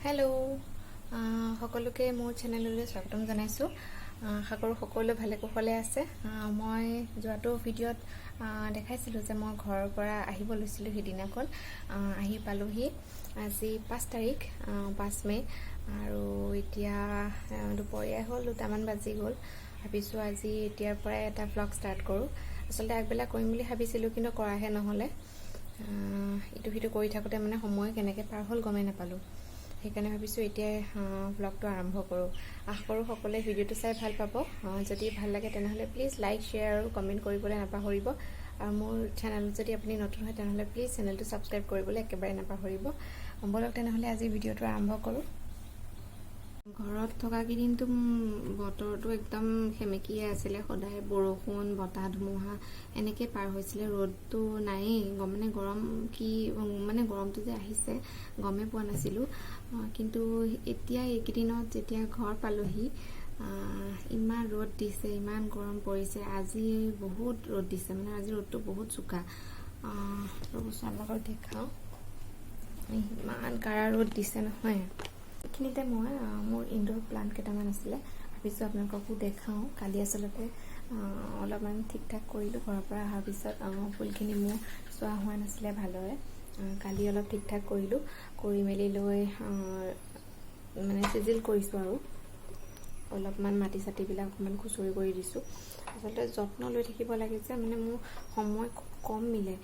Hello' সকলোকে মোৰ চেনেললৈ স্বাগতম জনাইছোঁ। আশা কৰোঁ সকলো ভালে কুশলে আছে। মই যোৱাটো ভিডিঅ'ত দেখাইছিলোঁ যে মই ঘৰৰ পৰা আহিব লৈছিলোঁ, সিদিনাখন আহি পালোহি। আজি 5 তাৰিখ 5 মে' আৰু এতিয়া দুপৰীয়া হ'ল, 2টামান বাজি গ'ল। ভাবিছোঁ আজি এতিয়াৰ পৰাই এটা ব্লগ ষ্টাৰ্ট কৰোঁ। আচলতে আগবেলা কৰিম বুলি ভাবিছিলোঁ, কিন্তু কৰাহে নহ'লে। ইটো সিটো কৰি থাকোঁতে মানে সময় কেনেকৈ পাৰ হ'ল গমেই নাপালোঁ। সেইকাৰণে ভাবিছোঁ এতিয়াই ব্লগটো আৰম্ভ কৰোঁ। আশা কৰোঁ সকলোৱে ভিডিঅ'টো চাই ভাল পাব। যদি ভাল লাগে তেনেহ'লে প্লিজ লাইক, শ্বেয়াৰ আৰু কমেণ্ট কৰিবলৈ নাপাহৰিব। আৰু মোৰ চেনেলত যদি আপুনি নতুন হয় তেনেহ'লে প্লিজ চেনেলটো ছাবস্ক্ৰাইব কৰিবলৈ একেবাৰে নাপাহৰিব। ব'লক তেনেহ'লে আজি ভিডিঅ'টো আৰম্ভ কৰোঁ। ঘৰত থকা কেইদিনটো বতৰটো একদম সেমেকিয়ে আছিলে, সদায় বৰষুণ, বতাহ, ধুমুহা এনেকৈ পাৰ হৈছিলে। ৰ'দটো নায়েই, মানে গৰম মানে গৰমটো যে আহিছে গমেই পোৱা নাছিলোঁ। কিন্তু এতিয়া এইকেইদিনত যেতিয়া ঘৰ পালোহি ইমান ৰ'দ দিছে, ইমান গৰম পৰিছে। আজি বহুত ৰ'দ দিছে, মানে আজি ৰ'দটো বহুত চোকা। ৰ'বচোন আপোনালোকক দেখাওঁ, ইমান কাৰা ৰ'দ দিছে নহয়। এইখিনিতে মই মোৰ ইনডোৰ প্লাণ্ট কেইটামান আছিলে, ভাবিছোঁ আপোনালোককো দেখাওঁ। কালি আচলতে অলপমান ঠিক ঠাক কৰিলোঁ। ঘৰৰ পৰা অহাৰ পিছত ফুলখিনি মোৰ চোৱা হোৱা নাছিলে ভালদৰে। কালি অলপ ঠিক ঠাক কৰিলোঁ, কৰি মেলি লৈ মানে চিজিল কৰিছোঁ আৰু অলপমান মাটি চাটিবিলাক অকণমান খুচৰি কৰি দিছোঁ। আচলতে যত্ন লৈ থাকিব লাগে যে, মানে মোৰ সময় খুব কম মিলে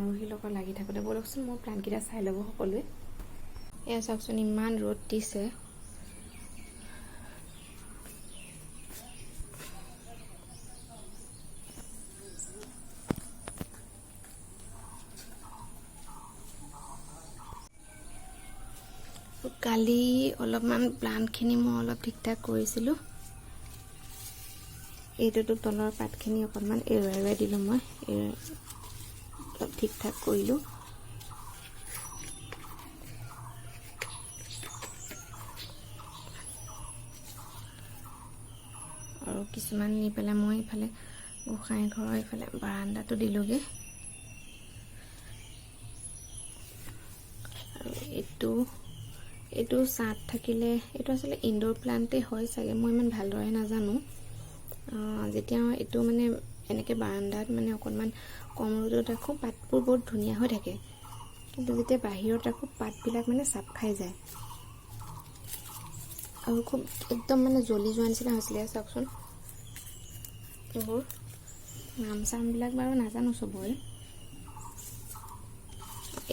ৰুহিৰ লগত লাগি থাকোঁতে। ব'লকচোন মোৰ প্লাণ্টকেইটা চাই ল'ব সকলোৱে। এয়া চাওকচোন, ইমান ৰ'দ দিছে। কালি অলপমান প্লাণ্টখিনি মই অলপ ঠিক ঠাক কৰিছিলোঁ। এইটোতো তলৰ পাতখিনি অকণমান এৰুৱাই দিলোঁ, মই অলপ ঠিক ঠাক কৰিলোঁ। আৰু কিছুমান নি পেলাই মই এইফালে গোঁসাই ঘৰৰ এইফালে বাৰাণ্ডাটো দিলোঁগৈ। আৰু এইটো ছাঁত থাকিলে, এইটো আচলতে ইনডোৰ প্লাণ্টেই হয় চাগে, মই ইমান ভালদৰে নাজানো। যেতিয়া এইটো মানে এনেকৈ বাৰাণ্ডাত মানে অকণমান কম ৰ'দত ৰাখোঁ, পাতবোৰ বহুত ধুনীয়া হৈ থাকে। কিন্তু যেতিয়া বাহিৰত ৰাখোঁ, পাতবিলাক মানে চাপ খাই যায় আৰু খুব একদম মানে জ্বলি যোৱা নিচিনা হৈছিলে। চাওকচোন, এইবোৰ নাম চামবিলাক বাৰু নাজানো চবৰে।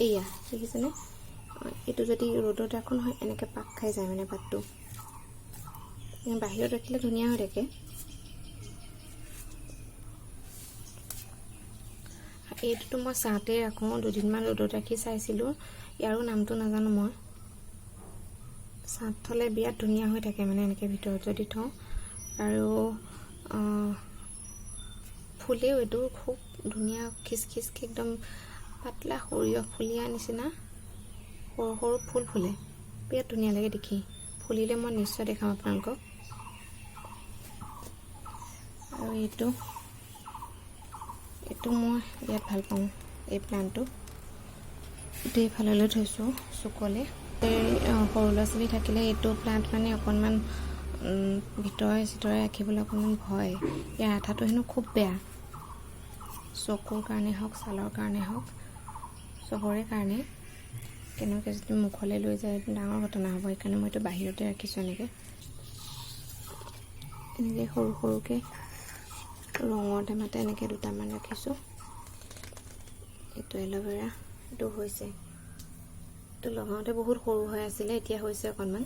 এয়া দেখিছেনে, এইটো যদি ৰ'দত ৰাখোঁ নহয় এনেকৈ পাক খাই যায়, মানে পাতটো। বাহিৰত ৰাখিলে ধুনীয়া হৈ থাকে। এইটোতো মই ছাঁতেই ৰাখোঁ, দুদিনমান ৰ'দত ৰাখি চাইছিলোঁ। ইয়াৰো নামটো নাজানো মই। ছাঁত থ'লে বিৰাট ধুনীয়া হৈ থাকে, মানে এনেকৈ ভিতৰত যদি থওঁ। আৰু ফুলেও এইটো খুব ধুনীয়া, খিচখিচকৈ একদম পাতলা সৰিয়হ ফুলীয়া নিচিনা সৰু সৰু ফুল ফুলে, বিৰাট ধুনীয়া লাগে দেখি। ফুলিলে মই নিশ্চয় দেখাম আপোনালোকক। আৰু এইটো মই বিৰাট ভাল পাওঁ, এই প্লাণ্টটো। এইটো এইফাললৈ থৈছোঁ চুকলে। সৰু ল'ৰা ছোৱালী থাকিলে এইটো প্লাণ্ট মানে অকণমান ভিতৰে চিতৰে ৰাখিবলৈ অকণমান ভয়। ইয়াৰ আঠাটো হেনো খুব বেয়া, চকুৰ কাৰণে হওক, ছালৰ কাৰণে হওক, চবৰে কাৰণে। কেনেকৈ যদি মুখলৈ লৈ যায় ডাঙৰ ঘটনা হ'ব। সেইকাৰণে মই এইটো বাহিৰতে ৰাখিছোঁ। এনেকৈ সৰু সৰুকৈ ৰঙৰ টেমাতে এনেকৈ 2টামান ৰাখিছোঁ। এইটো এল'ভেৰা, এইটো হৈছে, এইটো লগাওঁতে বহুত সৰু হৈ আছিলে, এতিয়া হৈছে অকণমান।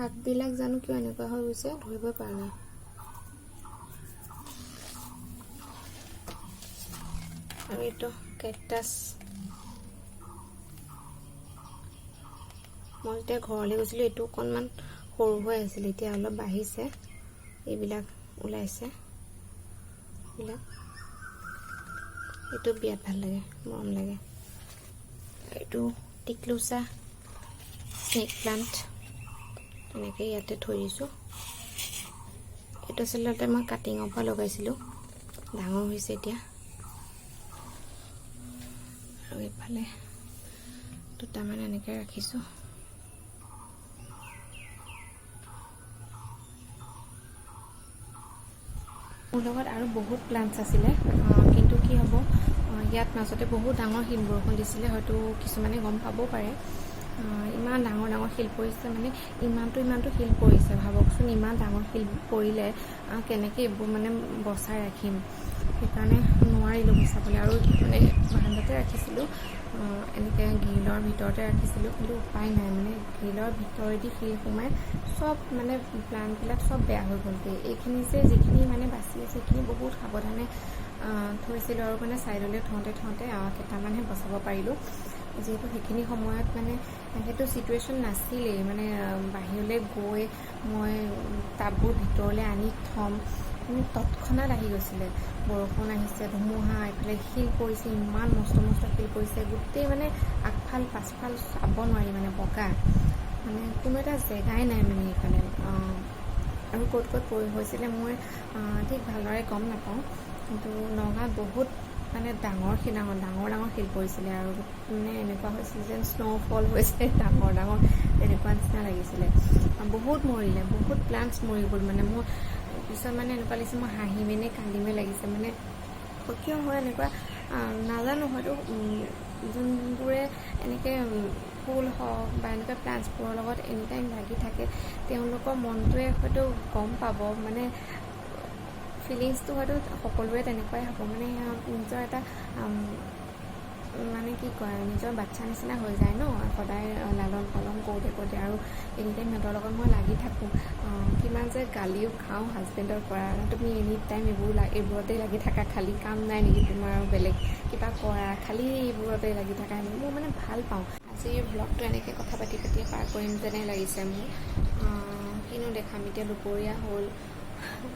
আগবিলাক জানো কিয় এনেকুৱা হৈ গৈছে, ধৰিবই পৰা নাই। আৰু এইটো কেকটাছ, মই যেতিয়া ঘৰলৈ গৈছিলোঁ এইটো অকণমান সৰু হৈ আছিলে, এতিয়া অলপ বাঢ়িছে, এইবিলাক ওলাইছে। এইটো বিৰাট ভাল লাগে, মৰম লাগে। এইটো টিকলুচা স্নেক প্লাণ্ট, তেনেকৈ ইয়াতে থৈ দিছোঁ। এইটো আচলতে মই কাটিঙৰ পৰা লগাইছিলোঁ, ডাঙৰ হৈছে এতিয়া। আৰু এইফালে দুটামান এনেকৈ ৰাখিছোঁ। মোৰ লগত আৰু বহুত প্লান্টছ আছিলে, কিন্তু কি হ'ব, ইয়াত মাজতে বহুত ডাঙৰ শিল বৰষুণ দিছিলে, হয়তো কিছুমানে গম পাবও পাৰে। ইমান ডাঙৰ ডাঙৰ শিল পৰিছে, মানে ইমানটো শিল পৰিছে। ভাবকচোন, ইমান ডাঙৰ শিল পৰিলে কেনেকৈ এইবোৰ মানে বচাই ৰাখিম। সেইকাৰণে নোৱাৰিলোঁ বচাবলৈ, আৰু মানে বাৰান্দাতে ৰাখিছিলোঁ, এনেকৈ গ্ৰিলৰ ভিতৰতে ৰাখিছিলোঁ, কিন্তু উপায় নাই, মানে গ্ৰিলৰ ভিতৰেদি শিল সোমাই চব মানে প্লাণ্টবিলাক চব বেয়া হৈ গ'লগৈ। এইখিনি যে যিখিনি মানে বাচি আছে সেইখিনি বহুত সাৱধানে থৈছিলোঁ, আৰু মানে ছাইডলৈ থওঁতে কেইটামানহে বচাব পাৰিলোঁ, যিহেতু সেইখিনি সময়ত মানে সেইটো ছিটুৱেশ্যন নাছিলেই, মানে বাহিৰলৈ গৈ মই টাববোৰ ভিতৰলৈ আনি থ'ম, মানে তৎক্ষণাত আহি গৈছিলে। বৰষুণ আহিছে, ধুমুহা, এইফালে শিল পৰিছে, ইমান মস্ত শিল পৰিছে, গোটেই মানে আগফাল পাছফাল চাব নোৱাৰি, মানে বগা, মানে কোনো এটা জেগাই নাই মানে এইফালে। আৰু ক'ত হৈছিলে মই ঠিক ভালদৰে গম নাপাওঁ, কিন্তু নগাঁৱত বহুত মানে ডাঙৰ শিল পৰিছিলে, আৰু মানে এনেকুৱা হৈছিলে যেন স্ন'ফল হৈছে, ডাঙৰ তেনেকুৱা নিচিনা লাগিছিলে। বহুত মৰিলে, বহুত প্লান্টছ মৰি গ'ল। মানে মোৰ পিছত মানে এনেকুৱা লাগিছে মই হাঁহিমে নে কান্দিমে লাগিছে, মানে কিয় হয় এনেকুৱা নাজানো। হয়তো যোনবোৰে এনেকৈ ফুল হওক বা এনেকুৱা প্লান্টছবোৰৰ লগত এনি টাইম লাগি থাকে, তেওঁলোকৰ মনটোৱে হয়তো গম পাব, মানে ফিলিংছটো হয়তো সকলোৰে তেনেকুৱাই হ'ব, মানে নিজৰ এটা মানে কি কয়, নিজৰ বাচ্ছা নিচিনা হৈ যায় ন, সদায় লালন পালন কৰোঁতে, আৰু এনি টাইম সিহঁতৰ লগত মই লাগি থাকোঁ। কিমান যে গালিও খাওঁ হাজবেণ্ডৰ পৰা, তুমি এনি টাইম এইবোৰতে লাগি থাকা, খালী কাম নাই নেকি তোমাৰ, আৰু বেলেগ কিবা কৰা, খালী এইবোৰতে লাগি থাকা। মোৰ মানে ভাল পাওঁ। আজিৰ ব্লগটো এনেকৈ কথা পাতি পাৰ কৰিম যেনে লাগিছে মোৰ। কিনো দেখাম, এতিয়া দুপৰীয়া হ'ল,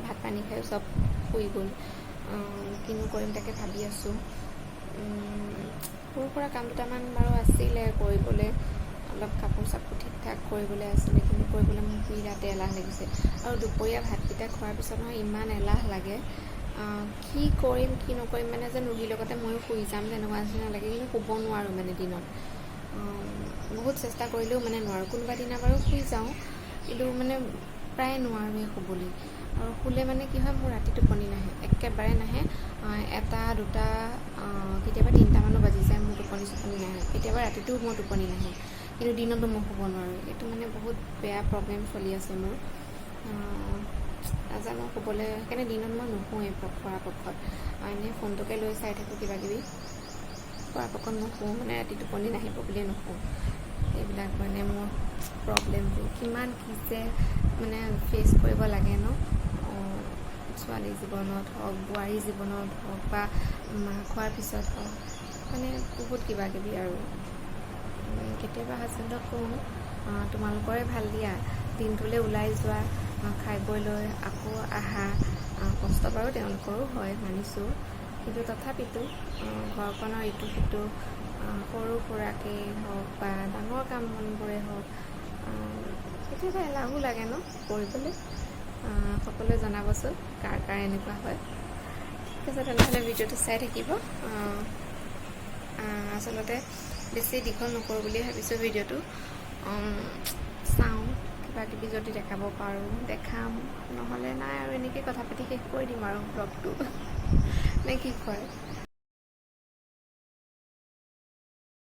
ভাত পানী খাই চব শুই গ'ল, কিনো কৰিম তাকে ভাবি আছোঁ। সৰু সুৰা কাম দুটামান বাৰু আছিলে কৰিবলৈ, অলপ কাপোৰ চাপোৰ ঠিক ঠাক কৰিবলৈ আছিলে, কিন্তু কৰিবলৈ মোৰ বিৰাট এলাহ লাগিছে। আৰু দুপৰীয়া ভাতকেইটা খোৱাৰ পিছত নহয় ইমান এলাহ লাগে, কি কৰিম কি নকৰিম, মানে যেন ৰুহিৰ লগতে ময়ো শুই যাম তেনেকুৱা নিচিনা লাগে, কিন্তু শুব নোৱাৰোঁ মানে দিনত। বহুত চেষ্টা কৰিলেও মানে নোৱাৰোঁ। কোনোবা দিনা বাৰু শুই যাওঁ, কিন্তু মানে প্ৰায় নোৱাৰোঁৱেই শুবলৈ। আৰু শুলে মানে কি হয়, মোৰ ৰাতি টোপনি নাহে, একেবাৰে নাহে। 1, 2, কেতিয়াবা 3টামানো বাজি যায়, মোৰ টোপনি নাহে। কেতিয়াবা ৰাতিটো মোৰ টোপনি নাহে, কিন্তু দিনতো মই শুব নোৱাৰোঁ। এইটো মানে বহুত বেয়া প্ৰব্লেম চলি আছে মোৰ। নাজানো শুবলৈ, সেইকাৰণে দিনত মই নুশুৱেই পৰাপক্ষত, এনেই ফোনটোকে লৈ চাই থাকোঁ কিবাকিবি। পৰাপক্ষত নুশুওঁ, মানে ৰাতি টোপনি নাহিব বুলিয়ে নুশুওঁ। এইবিলাক মানে মোৰ প্ৰব্লেমবোৰ কিমান কি যে মানে ফেচ কৰিব লাগে ন, ছোৱালী জীৱনত হওক, বোৱাৰী জীৱনত হওক, বা মাক হোৱাৰ পিছত হওক, মানে বহুত কিবাকিবি। আৰু কেতিয়াবা হাজবেণ্ডক কওঁ, তোমালোকৰে ভাল দিয়া, দিনটোলৈ ওলাই যোৱা, খাই বৈ লৈ আকৌ আহা, কষ্ট বাৰু তেওঁলোকৰো হয় মানিছোঁ, কিন্তু তথাপিতো ঘৰখনৰ ইটো সিটো সৰু সুৰাকেই হওক বা ডাঙৰ কাম বনবোৰেই হওক, কেতিয়াবা এলাহো লাগে ন কৰিবলৈ। সকলোৱে জনাবচোন কাৰ এনেকুৱা হয়। ঠিক আছে, তেনেহ'লে ভিডিঅ'টো চাই থাকিব। আচলতে বেছি দীঘল নকৰোঁ বুলিয়ে ভাবিছোঁ ভিডিঅ'টো। চাওঁ কিবাকিবি যদি দেখাব পাৰোঁ দেখাম, নহ'লে নাই আৰু এনেকৈ কথা পাতি শেষ কৰি দিম আৰু ব্লগটো নে কি কয়।